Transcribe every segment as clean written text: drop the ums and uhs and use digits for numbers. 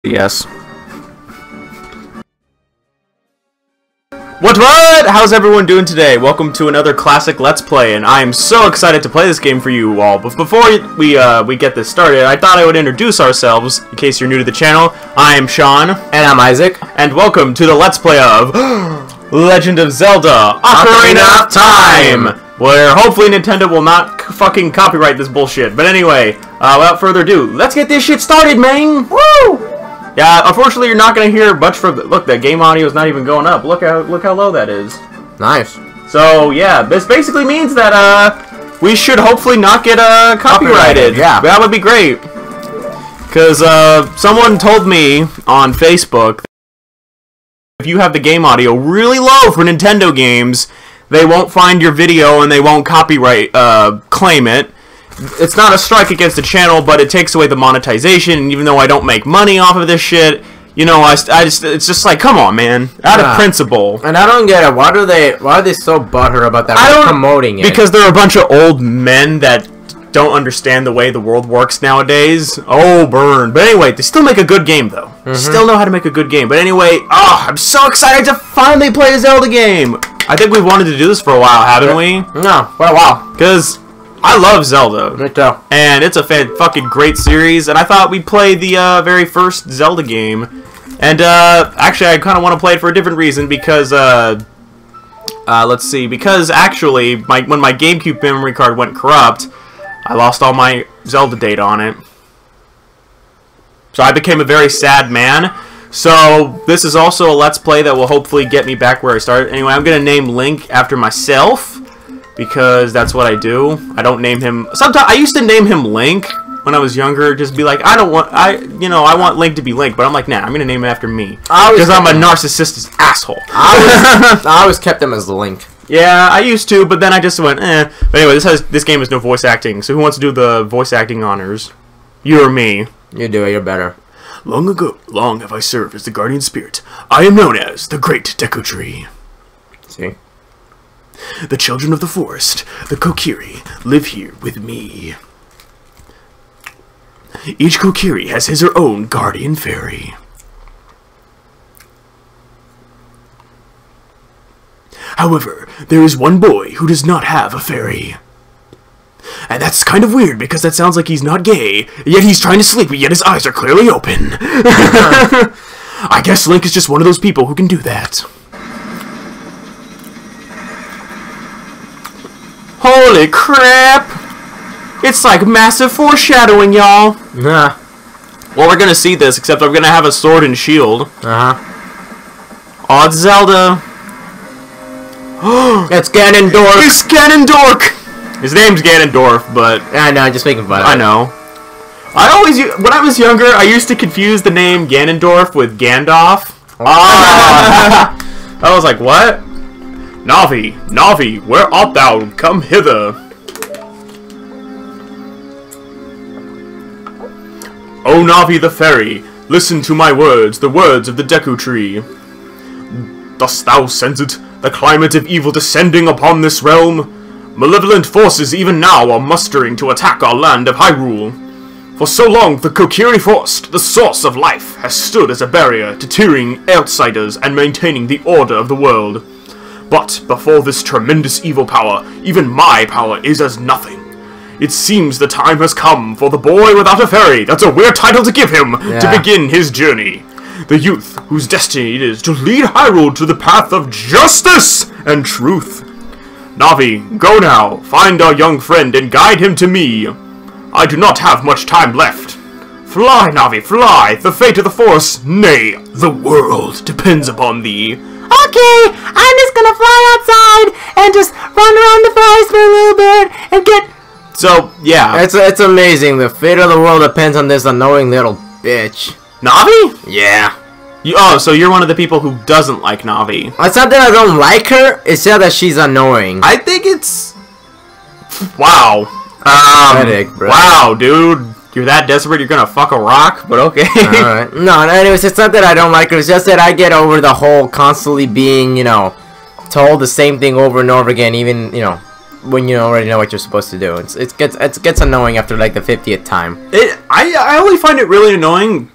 Yes. What? How's everyone doing today? Welcome to another classic Let's Play, and I am so excited to play this game for you all. But before we get this started, I thought I would introduce ourselves, in case you're new to the channel. I am Sean. And I'm Isaac. And welcome to the Let's Play of Legend of Zelda Ocarina of Time! Where hopefully Nintendo will not fucking copyright this bullshit. But anyway, without further ado, let's get this shit started, man! Woo! Yeah, unfortunately, you're not gonna hear much from the... Look, that game audio is not even going up. Look how low that is. Nice. So yeah, this basically means that we should hopefully not get copyrighted. Yeah, that would be great. Cause someone told me on Facebook that if you have the game audio really low for Nintendo games, they won't find your video and they won't copyright claim it. It's not a strike against the channel, but it takes away the monetization, and even though I don't make money off of this shit, you know, it's just like, come on, man. Out of principle. And I don't get it. Why are they so butthurt about that? We're promoting it. Because they're a bunch of old men that don't understand the way the world works nowadays. Oh, burn. But anyway, they still make a good game, though. Still know how to make a good game. But anyway, I'm so excited to finally play a Zelda game. I think we've wanted to do this for a while, haven't we? No, for a while. Because I love Zelda. Me too. And it's a fucking great series, and I thought we'd play the very first Zelda game. And actually, I kind of want to play it for a different reason, because let's see, because actually, when my Gamecube memory card went corrupt, I lost all my Zelda data on it. So I became a very sad man. So this is also a Let's Play that will hopefully get me back where I started. Anyway, I'm gonna name Link after myself, because that's what I do. I don't name him... Sometimes I used to name him Link when I was younger. Just be like, I want Link to be Link. But I'm like, nah, I'm going to name him after me. Because I'm a narcissistic asshole. I always kept him as the Link. Yeah, I used to, but then I just went, eh. But anyway, this game has no voice acting. So who wants to do the voice acting honors? You or me? You do it, you're better. Long ago, long have I served as the guardian spirit. I am known as the Great Deku Tree. See? The children of the forest, the Kokiri, live here with me. Each Kokiri has his or her own guardian fairy. However, there is one boy who does not have a fairy. And that's kind of weird, because that sounds like he's not gay, yet he's trying to sleep, yet his eyes are clearly open. I guess Link is just one of those people who can do that. Holy crap! It's like massive foreshadowing, y'all. Nah. Well, we're gonna see this, except I'm gonna have a sword and shield. Oh, it's Zelda. It's Ganondorf. It's Ganondorf. His name's Ganondorf, but I know, just making fun of it. I know. When I was younger, I used to confuse the name Ganondorf with Gandalf. I was like, what? Navi, Navi, where art thou? Come hither. O Navi the fairy, listen to my words, the words of the Deku Tree. Dost thou sense it, the climate of evil descending upon this realm? Malevolent forces even now are mustering to attack our land of Hyrule. For so long, the Kokiri Forest, the source of life, has stood as a barrier to deterring outsiders and maintaining the order of the world. But before this tremendous evil power, even my power is as nothing. It seems the time has come for the boy without a fairy, that's a weird title to give him, to begin his journey. The youth whose destiny it is to lead Hyrule to the path of justice and truth. Navi, go now, find our young friend and guide him to me. I do not have much time left. Fly, Navi, fly! The fate of the forest, nay, the world, depends upon thee. Okay, I'm just gonna fly outside and just run around the forest for a little bit and get... So, yeah. It's amazing. The fate of the world depends on this annoying little bitch. Navi? Yeah. So you're one of the people who doesn't like Navi. It's not that I don't like her, it's just that she's annoying. I think it's... Wow. Pathetic, bro. Wow, dude. You're that desperate you're gonna fuck a rock? But okay. Alright. No, anyways, it's not that I don't like her, it's just that I get over the whole constantly being, you know, told the same thing over and over again, even, you know, when you already know what you're supposed to do. It gets annoying after like the 50th time. I only find it really annoying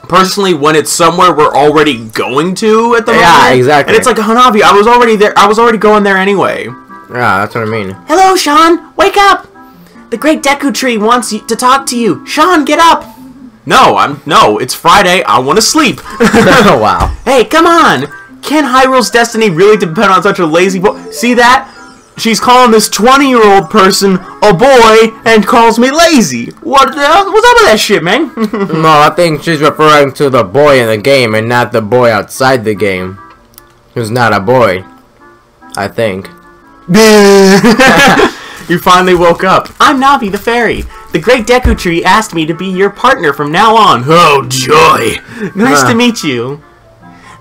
personally, when it's somewhere we're already going to at the moment. Yeah, exactly. And it's like, Hanabi, I was already there. I was already going there anyway. Yeah, that's what I mean. Hello, Sean. Wake up. The Great Deku Tree wants you to talk to you. Sean, get up. No, it's Friday. I want to sleep. Oh, wow. Hey, come on. Can Hyrule's destiny really depend on such a lazy boy? See that? She's calling this 20-year-old person a boy and calls me lazy. What the hell? What's up with that shit, man? No, I think she's referring to the boy in the game and not the boy outside the game. Who's not a boy. I think. You finally woke up. I'm Navi the Fairy. The Great Deku Tree asked me to be your partner from now on. Oh, joy. Nice to meet you.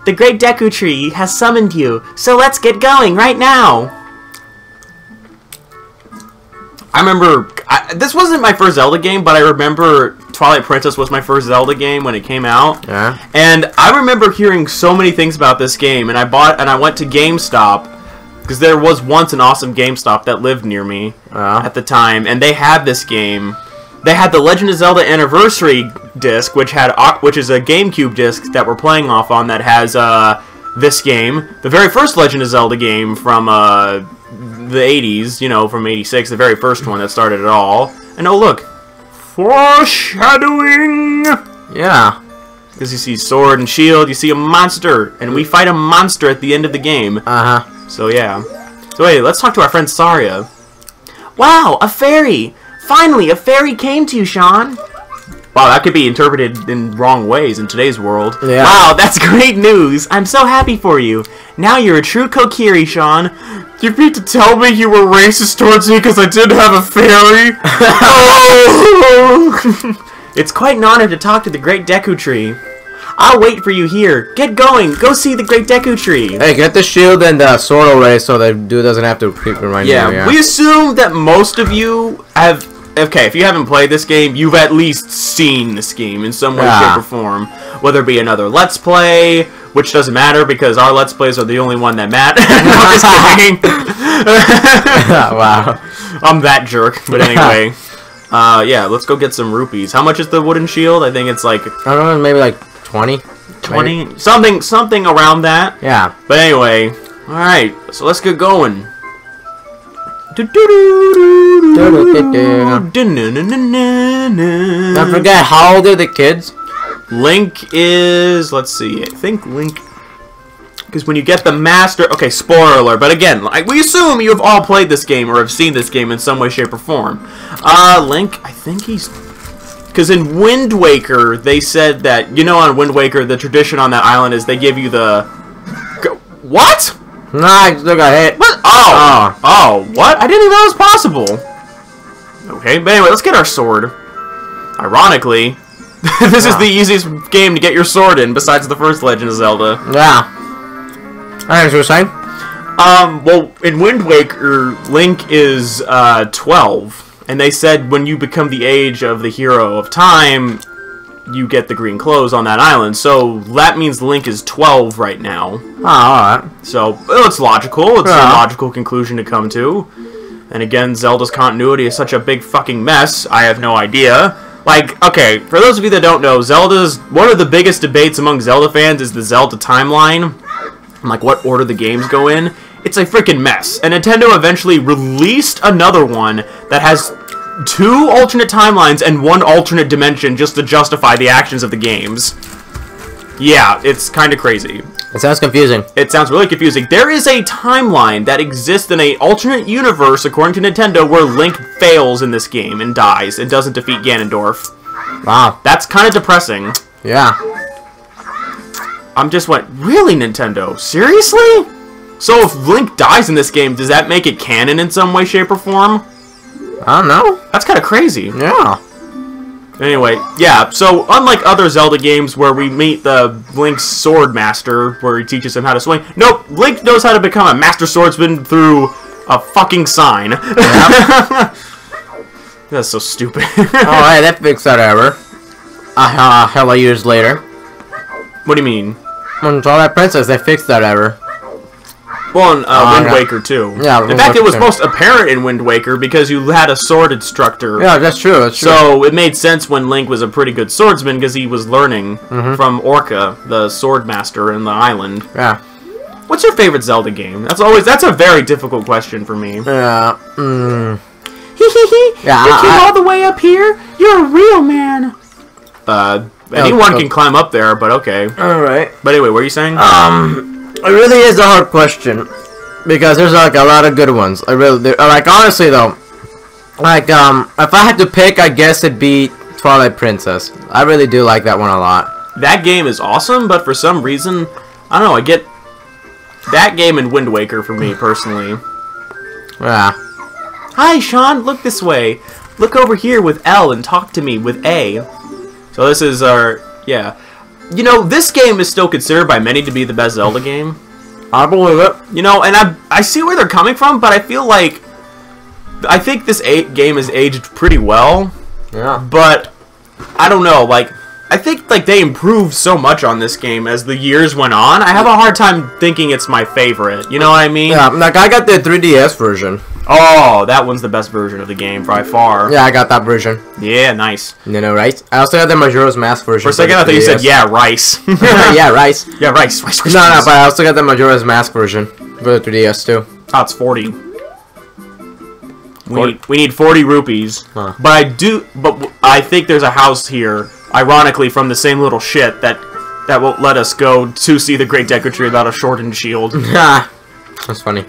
The Great Deku Tree has summoned you, so let's get going right now. I remember, this wasn't my first Zelda game, but I remember Twilight Princess was my first Zelda game when it came out. Yeah. And I remember hearing so many things about this game, and I went to GameStop, because there was once an awesome GameStop that lived near me at the time, and they had this game. They had the Legend of Zelda Anniversary disc, which is a GameCube disc that we're playing off on, that has this game, the very first Legend of Zelda game from the 80s, you know, from 86, the very first one that started it all. And oh look, foreshadowing! Yeah. Because you see sword and shield, you see a monster, and we fight a monster at the end of the game. Uh-huh. So yeah. So wait, let's talk to our friend Saria. Wow, a fairy! Finally, a fairy came to you, Sean. Wow, that could be interpreted in wrong ways in today's world. Yeah. Wow, that's great news. I'm so happy for you. Now you're a true Kokiri, Sean. You mean to tell me you were racist towards me because I didn't have a fairy? Oh! It's quite an honor to talk to the Great Deku Tree. I'll wait for you here. Get going. Go see the Great Deku Tree. Hey, get the shield and the sword away so the dude doesn't have to keep reminding you. Yeah, we assume that most of you have... Okay, if you haven't played this game, you've at least seen this game in some way, shape, or form. Whether it be another Let's Play, which doesn't matter because our Let's Plays are the only one that matter. No, just kidding. Wow. I'm that jerk. But anyway, yeah, let's go get some rupees. How much is the wooden shield? I think it's like... I don't know, maybe like 20? 20? Maybe. Something around that. Yeah. But anyway, alright, so let's get going. Don't forget, how old are the kids? Link is... Let's see. I think Link... Because when you get the master... Okay, spoiler alert. But again, like, we assume you have all played this game or have seen this game in some way, shape, or form. Link, I think he's... Because in Wind Waker, they said that... You know, on Wind Waker, the tradition on that island is they give you the... What? Nah, I still got hit. What? Oh, what? I didn't even know that was possible. Okay, but anyway, let's get our sword. Ironically, this is the easiest game to get your sword in, besides the first Legend of Zelda. Yeah. Alright, so you're saying? Well, in Wind Waker, Link is, 12. And they said when you become the age of the hero of time, you get the green clothes on that island. So that means Link is 12 right now. Oh, alright. So, well, it's logical. It's a logical conclusion to come to. And again, Zelda's continuity is such a big fucking mess, I have no idea. Like, okay, for those of you that don't know, one of the biggest debates among Zelda fans is the Zelda timeline. Like, what order the games go in. It's a freaking mess. And Nintendo eventually released another one that has 2 alternate timelines and 1 alternate dimension just to justify the actions of the games. Yeah, it's kind of crazy. It sounds confusing. It sounds really confusing. There is a timeline that exists in an alternate universe, according to Nintendo, where Link fails in this game and dies and doesn't defeat Ganondorf. Wow. That's kind of depressing. Yeah. I'm just went, really, Nintendo? Seriously? So if Link dies in this game, does that make it canon in some way, shape, or form? I don't know. That's kind of crazy. Yeah. Anyway, yeah, so unlike other Zelda games where we meet the Link's sword master, where he teaches him how to swing, nope, Link knows how to become a master swordsman through a fucking sign. Yep. That's so stupid. Alright, that fixed that error. Hella years later. What do you mean? When Twilight Princess, they fixed that error. Well, in Wind Waker too. Yeah. In fact, it was most apparent in Wind Waker because you had a sword instructor. Yeah, that's true. That's true. So it made sense when Link was a pretty good swordsman because he was learning from Orca, the sword master in the island. Yeah. What's your favorite Zelda game? That's a very difficult question for me. Yeah. Yeah, you came all the way up here? You're a real man. Anyone can climb up there, but okay. Alright. But anyway, what are you saying? It really is a hard question. Because there's like a lot of good ones. Like honestly though, like if I had to pick, I guess it'd be Twilight Princess. I really do like that one a lot. That game is awesome, but for some reason, I don't know, I get that game and Wind Waker for me personally. Yeah. Hi, Sean, look this way. Look over here with L and talk to me with A. So this is our, yeah. You know, this game is still considered by many to be the best Zelda game. I believe it. You know, and I see where they're coming from, but I feel like I think this game is aged pretty well. Yeah. But I don't know, like I think like they improved so much on this game as the years went on. I have a hard time thinking it's my favorite. You know what I mean? Yeah, like I got the 3DS version. Oh, that one's the best version of the game by far. Yeah, I got that version. Yeah, nice. You know, right? I also got the Majora's Mask version. For a second, I thought you said, yeah, rice. Yeah, rice. Yeah, rice. No, but I also got the Majora's Mask version for the 3DS too. Oh, it's 40. We need 40 rupees. Huh. But I think there's a house here, ironically, from the same little shit that won't let us go to see the Great Deku Tree without a shortened shield. That's funny.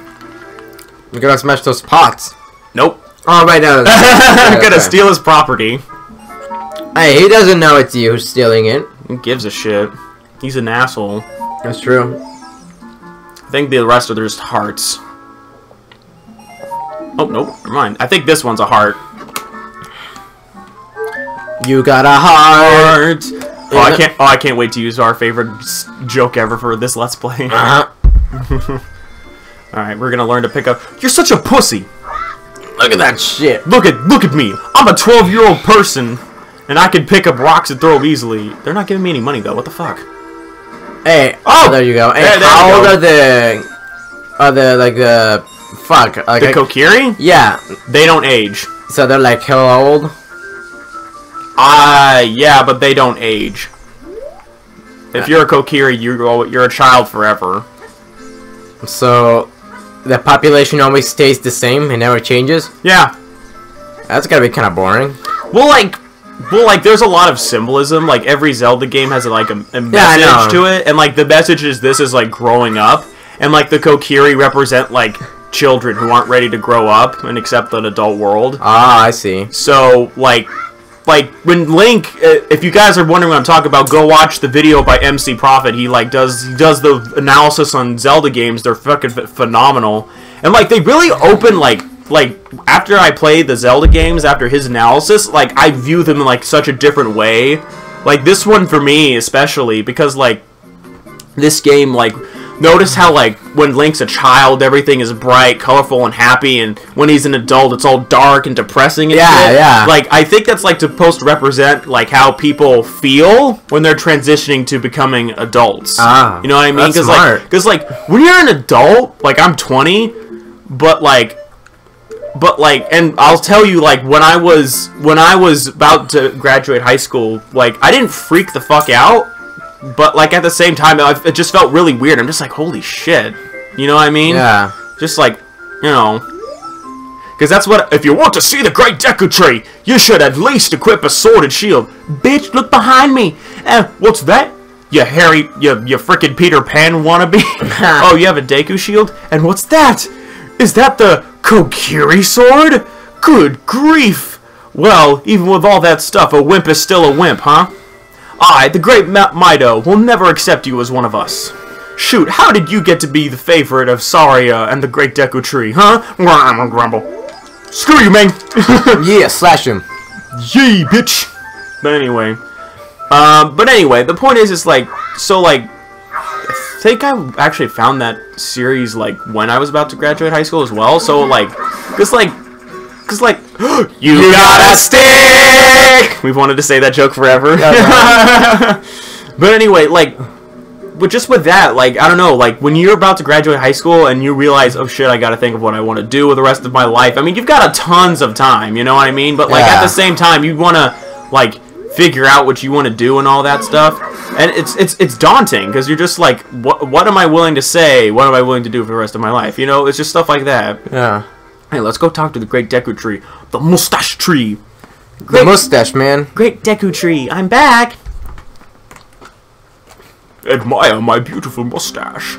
We're gonna smash those pots. Nope. Oh, right now. I'm gonna steal his property. Hey, he doesn't know it's you who's stealing it. Who gives a shit? He's an asshole. That's true. I think the rest are just hearts. Oh, nope. Never mind. I think this one's a heart. You got a heart. Oh, I can't wait to use our favorite joke ever for this Let's Play. Alright, we're gonna learn to pick up. You're such a pussy! Look at that shit. Look at me! I'm a 12-year-old person, and I can pick up rocks and throw them easily. They're not giving me any money though, what the fuck? Hey, oh, there you go. Hey, there how old go. are the, like, fuck. Like, The Kokiri? Yeah. They don't age. So they're like hella old? Yeah, but they don't age. If you're a Kokiri, you're a child forever. So, the population always stays the same and never changes? Yeah. That's gotta be kind of boring. Well, like, there's a lot of symbolism. Like, every Zelda game has, like, a message to it. And, like, the message is this is, like, growing up. And, like, the Kokiri represent, like, children who aren't ready to grow up and accept an adult world. Ah, I see. So, like, when Link, if you guys are wondering what I'm talking about, go watch the video by MC Prophet. He does the analysis on Zelda games. They're fucking phenomenal. And like they really open like after I play the Zelda games, after his analysis, like I view them in like such a different way. Like this one for me especially because like this game like notice how like when Link's a child everything is bright, colorful, and happy, and when he's an adult it's all dark and depressing and shit. Yeah. Like I think that's like supposed to represent like how people feel when they're transitioning to becoming adults. Ah, you know what I mean? that's smart. Because like when you're an adult, like I'm 20, but like and I'll tell you like when I was about to graduate high school, like I didn't freak the fuck out. But, like, at the same time, it just felt really weird. I'm just like, holy shit. You know what I mean? Yeah. Just like, you know. Because that's what... If you want to see the Great Deku Tree, you should at least equip a sword and shield. Bitch, look behind me. What's that? You hairy... You frickin' Peter Pan wannabe? Oh, you have a Deku shield? And what's that? Is that the Kokiri sword? Good grief. Well, even with all that stuff, a wimp is still a wimp, huh? I, the great Mido, will never accept you as one of us. Shoot, how did you get to be the favorite of Saria and the Great Deku Tree, huh? Grumble. Screw you, man! Yeah, slash him. Yee, bitch! But anyway. The point is, it's like, so like, I think I actually found that series, like, when I was about to graduate high school as well, so like, cause like, you got a stick! We've wanted to say that joke forever. But anyway, like, just with that, like, I don't know, like, when you're about to graduate high school and you realize, oh shit, I gotta think of what I want to do with the rest of my life. I mean, you've got tons of time, you know what I mean? But, like, at the same time, you want to, like, figure out what you want to do and all that stuff. And it's daunting, because you're just like, what am I willing to say? What am I willing to do for the rest of my life? You know, it's just stuff like that. Yeah. Hey, let's go talk to the Great Deku Tree. The Mustache Tree. The mustache, man. Great Deku Tree, I'm back. Admire my beautiful mustache.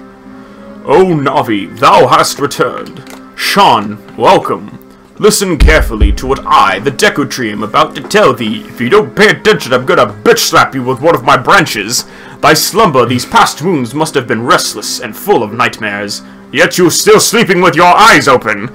Oh, Navi, thou hast returned. Sean, welcome. Listen carefully to what I, the Deku Tree, am about to tell thee. If you don't pay attention, I'm gonna bitch slap you with one of my branches. Thy slumber these past moons must have been restless and full of nightmares. Yet you're still sleeping with your eyes open.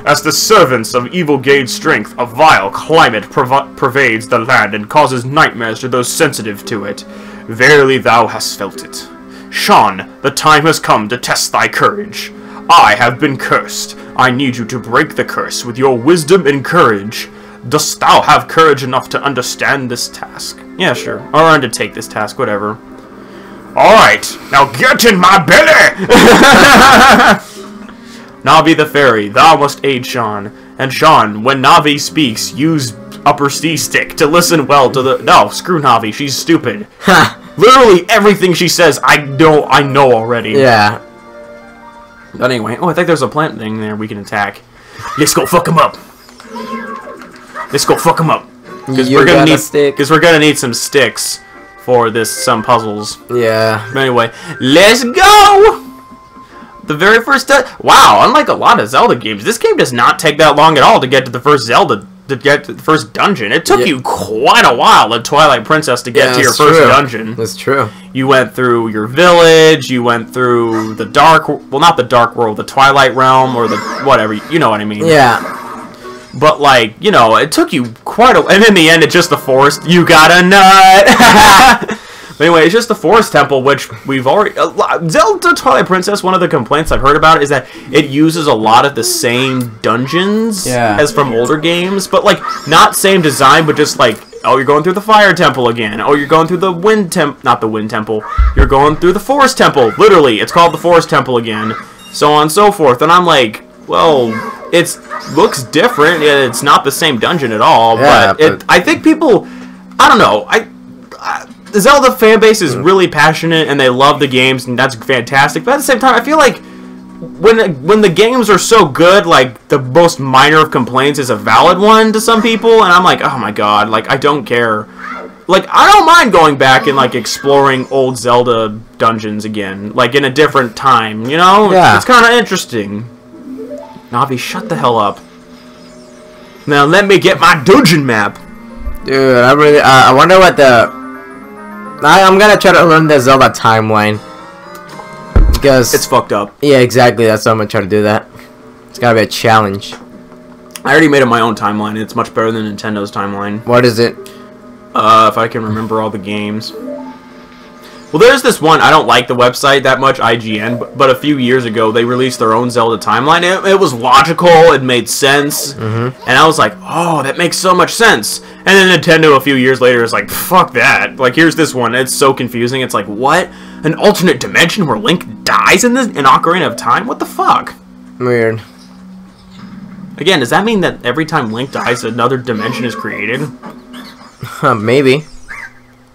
As the servants of evil gain strength, a vile climate pervades the land and causes nightmares to those sensitive to it. Verily thou hast felt it. Sean, the time has come to test thy courage. I have been cursed. I need you to break the curse with your wisdom and courage. Dost thou have courage enough to understand this task? Yeah, sure. Or undertake this task, whatever. Alright, now get in my belly! Navi the fairy, thou must aid Sean. And Sean, when Navi speaks, use upper C stick to listen well to the... No, screw Navi, she's stupid. Literally everything she says, I know already. Yeah. But anyway, oh, I think there's a plant thing there we can attack. Let's go fuck him up. Let's go fuck him up. Because we're gonna need some sticks for some puzzles. Yeah. But anyway, let's go. The very first wow, unlike a lot of Zelda games, this game does not take that long at all to get to the first first dungeon. It took you quite a while in Twilight Princess to get to your first dungeon. That's true. You went through your village, you went through the not the dark world, the Twilight Realm, or the whatever, you know what I mean. Yeah. But, like, you know, it took you quite a... And in the end, it's just the forest. You got a nut! But anyway, it's just the forest temple, which we've already... Zelda Twilight Princess, one of the complaints I've heard about is that it uses a lot of the same dungeons as from older games. But, like, not same design, but just, like, oh, you're going through the fire temple again. Oh, you're going through the wind temple... Not the wind temple. You're going through the forest temple. Literally, it's called the forest temple again. So on and so forth. And I'm like, well... It looks different. It's not the same dungeon at all. Yeah, but I think people... I don't know. The Zelda fan base is really passionate, and they love the games, and that's fantastic. But at the same time, I feel like when the games are so good, like, the most minor of complaints is a valid one to some people, and I'm like, oh my god, like, I don't care. Like, I don't mind going back and, like, exploring old Zelda dungeons again, like, in a different time, you know? Yeah. It's kind of interesting. Navi, shut the hell up. Now let me get my dungeon map. Dude, I wonder what I'm gonna try to learn the Zelda timeline. Because... It's fucked up. Yeah, exactly, that's why I'm gonna try to do that. It's gotta be a challenge. I already made up my own timeline, and it's much better than Nintendo's timeline. What is it? If I can remember all the games. Well, there's this one, I don't like the website that much, IGN, but a few years ago, they released their own Zelda timeline. It was logical, it made sense, and I was like, oh, that makes so much sense. And then Nintendo, a few years later, is like, fuck that. Like, here's this one, it's so confusing, it's like, what? An alternate dimension where Link dies in Ocarina of Time? What the fuck? Weird. Again, does that mean that every time Link dies, another dimension is created? Maybe.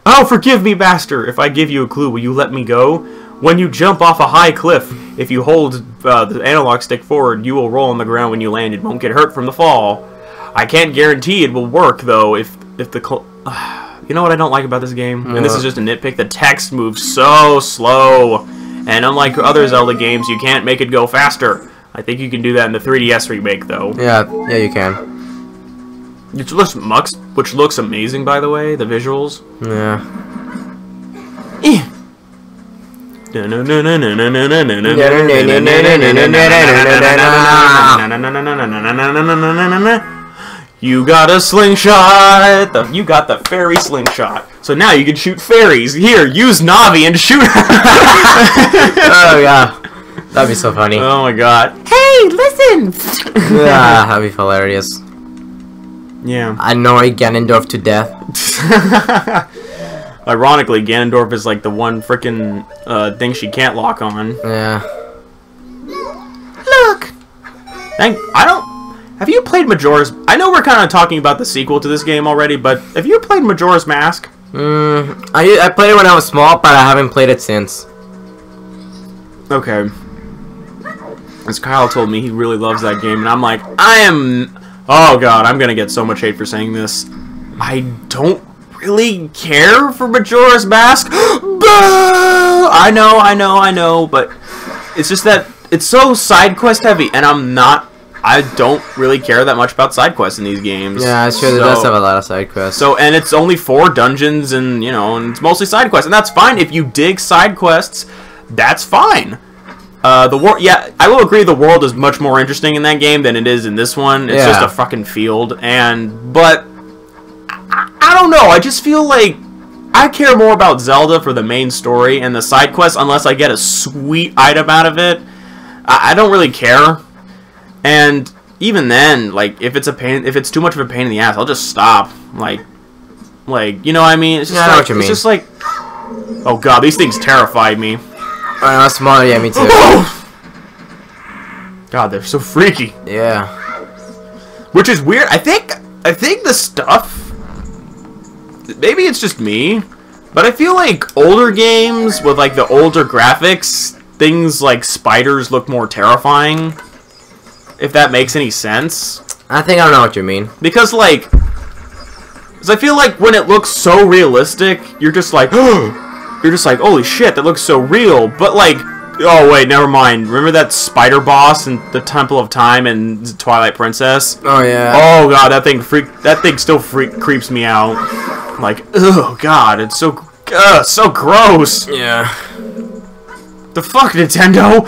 Oh, forgive me, master. If I give you a clue, will you let me go? When you jump off a high cliff, if you hold the analog stick forward, you will roll on the ground when you land and won't get hurt from the fall. I can't guarantee it will work, though, if the... You know what I don't like about this game? And this is just a nitpick. The text moves so slow. And unlike other Zelda games, you can't make it go faster. I think you can do that in the 3DS remake, though. Yeah, you can. Which looks amazing, by the way, the visuals. Yeah. You got a slingshot! You got the fairy slingshot. So now you can shoot fairies. Here, use Navi and shoot her! Oh, yeah. That'd be so funny. Oh my god. Hey, listen! That'd be hilarious. Yeah. Annoy Ganondorf to death. Ironically, Ganondorf is like the one freaking thing she can't lock on. Yeah. Look! Have you played Majora's... I know we're kind of talking about the sequel to this game already, but have you played Majora's Mask? I played it when I was small, but I haven't played it since. Okay. As Kyle told me, he really loves that game, and I'm like, oh god, I'm gonna get so much hate for saying this. I don't really care for Majora's Mask. I know, but it's just that it's so side quest heavy, and I don't really care that much about side quests in these games. Yeah, it's true. It does have a lot of side quests. So, and it's only 4 dungeons, and and it's mostly side quests, and that's fine if you dig side quests. That's fine. The world, yeah, I will agree. The world is much more interesting in that game than it is in this one. It's just a fucking field, but I don't know. I just feel like I care more about Zelda for the main story and the side quests, unless I get a sweet item out of it. I don't really care. And even then, like, if it's too much of a pain in the ass, I'll just stop. Like, you know what I mean? It's just I know what you mean. It's just like, oh god, these things terrified me. When I was small, yeah, me too. God, they're so freaky. Yeah. Which is weird. I think the stuff, maybe it's just me, but I feel like older games with like the older graphics, things like spiders look more terrifying. If that makes any sense. I think I know what you mean. Because I feel like when it looks so realistic, you're just like, holy shit, that looks so real. But like, oh wait, never mind. Remember that spider boss in the Temple of Time and Twilight Princess? Oh yeah. Oh god, that thing still creeps me out. Like, oh god, it's so gross. Yeah. The fuck, Nintendo?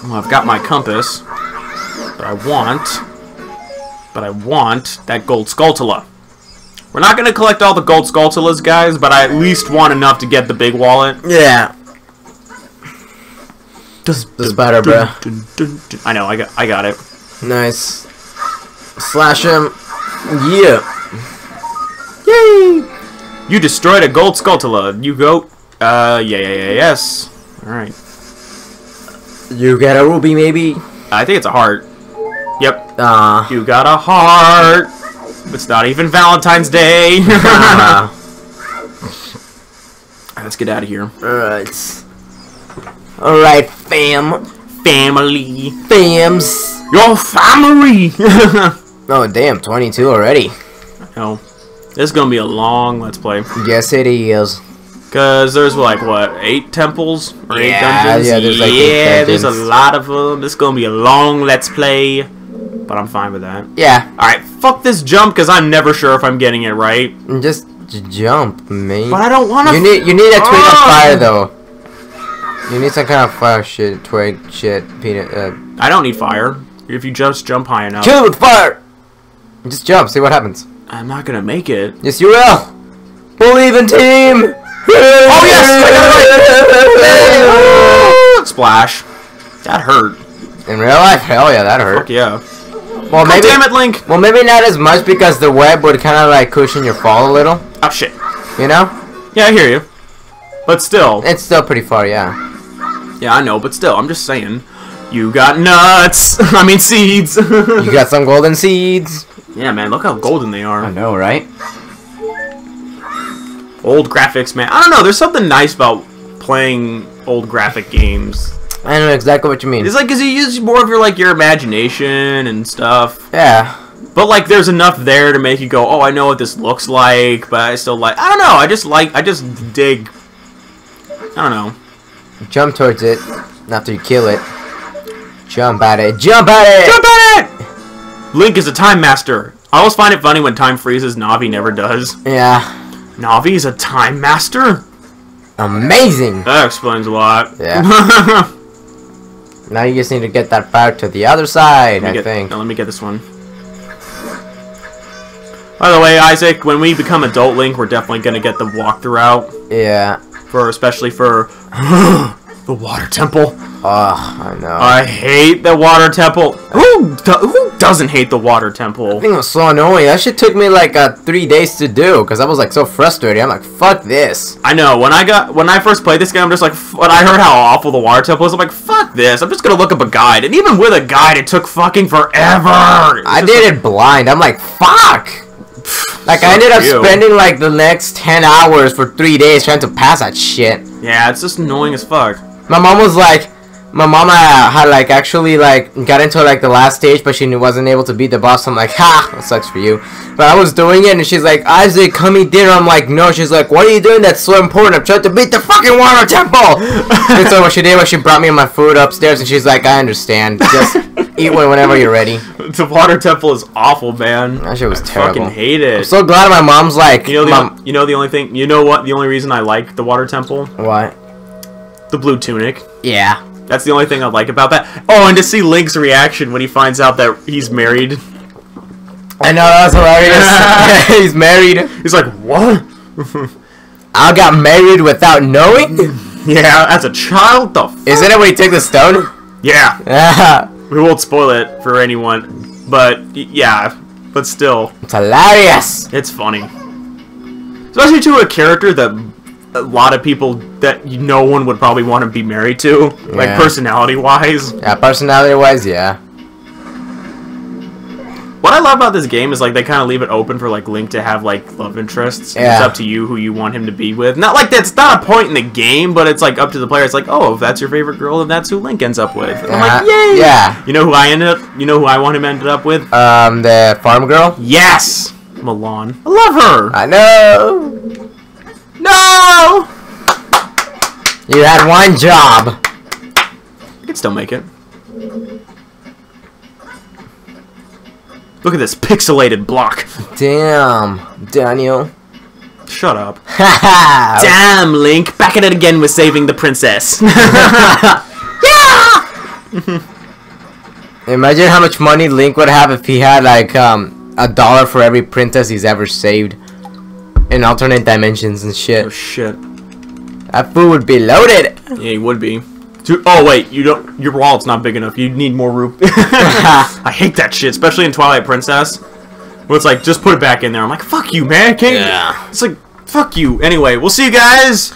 Well, I've got my compass, but I want that gold Skulltula. We're not gonna collect all the gold Skulltulas, guys, but I at least want enough to get the big wallet. Yeah. The spider, bro. I know, I got it. Nice. Slash him. Yeah. Yay! You destroyed a gold Skulltula. You go. Yes. All right. You get a ruby, maybe? I think it's a heart. Yep. You got a heart. It's not even Valentine's Day. Let's get out of here. Alright. Alright, fam. Family. Fams. Your family. Oh, damn. 22 already. No. This is going to be a long Let's Play. Yes, it is. Because there's, like, what, 8 temples? Or 8 dungeons? Yeah, there's like 8 dungeons. There's a lot of them. This is going to be a long Let's Play. But I'm fine with that. Yeah. Alright, fuck this jump, because I'm never sure if I'm getting it right. Just jump, mate. But I don't want to... You need a twig of fire, though. You need some kind of fire shit, twig shit, peanut, I don't need fire. If you just jump high enough. Kill it with fire! Just jump, see what happens. I'm not gonna make it. Yes, you will! Believe in team! Oh, yes! I got it right! Splash. That hurt. In real life? Hell yeah, that hurt. Fuck yeah. Well, maybe, damn it, Link! Well, maybe not as much because the web would kind of like cushion your fall a little. Oh, shit. You know? Yeah, I hear you. But still. It's still pretty far, yeah. Yeah, I know, but still, I'm just saying. You got nuts! I mean, seeds! You got some golden seeds. Yeah, man, look how golden they are. I know, right? Old graphics, man. I don't know, there's something nice about playing old graphic games. I know exactly what you mean. It's like, because you use more of your imagination and stuff. Yeah. But, like, there's enough there to make you go, oh, I know what this looks like, but I still like... I don't know, I just dig... I don't know. Jump towards it after you kill it. Jump at it. Jump at it! Jump at it! Link is a time master. I always find it funny when time freezes, Navi never does. Yeah. Navi is a time master? Amazing! That explains a lot. Yeah. Now you just need to get that fire to the other side, I think. No, let me get this one. By the way, Isaac, when we become adult Link, we're definitely going to get the walkthrough out. Yeah. Especially for the water temple. Oh, I know. I hate the water temple. Who doesn't hate the water temple? I think it was so annoying. That shit took me like 3 days to do because I was like so frustrated. I'm like, fuck this. I know. When I first played this game, I'm just like, when I heard how awful the water temple was, I'm like, fuck this. I'm just gonna look up a guide. And even with a guide, it took fucking forever. I did it blind. I'm like, fuck. Like, I ended up spending like the next 10 hours for 3 days trying to pass that shit. Yeah, it's just annoying as fuck. My mom was like, my mom had like actually like got into like the last stage, but she wasn't able to beat the boss. I'm like, ha, that sucks for you. But I was doing it, and she's like, Isaac, come eat dinner. I'm like, no. She's like, what are you doing? That's so important. I'm trying to beat the fucking water temple. And so what she did was she brought me my food upstairs, and she's like, I understand. Just eat one whenever you're ready. The water temple is awful, man. That shit was terrible. I fucking hate it. I'm so glad my mom's like, you know the only thing. You know what? The only reason I like the water temple. What? The blue tunic. Yeah. That's the only thing I like about that. Oh, and to see Link's reaction when he finds out that he's married. I know, that's hilarious. He's married. He's like, what? I got married without knowing? Yeah, as a child, Isn't it when he took the stone? Yeah. We won't spoil it for anyone. But, yeah. But still. It's hilarious. It's funny. Especially to a character that a lot of people that no one would probably want to be married to, like personality-wise. Yeah, personality-wise, yeah. What I love about this game is like they kind of leave it open for like Link to have like love interests. Yeah. It's up to you who you want him to be with. Not like that's not a point in the game, but it's like up to the player. It's like, oh, if that's your favorite girl, then that's who Link ends up with. And I'm like, yay! Yeah. You know who I want him ended up with? The farm girl. Yes, Milan. I love her. I know. No! You had one job. I can still make it. Look at this pixelated block. Damn, Daniel. Shut up. Damn, Link. Back at it again with saving the princess. Yeah! Imagine how much money Link would have if he had like $1 for every princess he's ever saved. In alternate dimensions and shit. Oh shit. That food would be loaded. Yeah, he would be. Oh wait, your wallet's not big enough. You need more room. I hate that shit, especially in Twilight Princess. Where it's like, just put it back in there. I'm like, fuck you, man. Can't you? It's like, fuck you. Anyway, we'll see you guys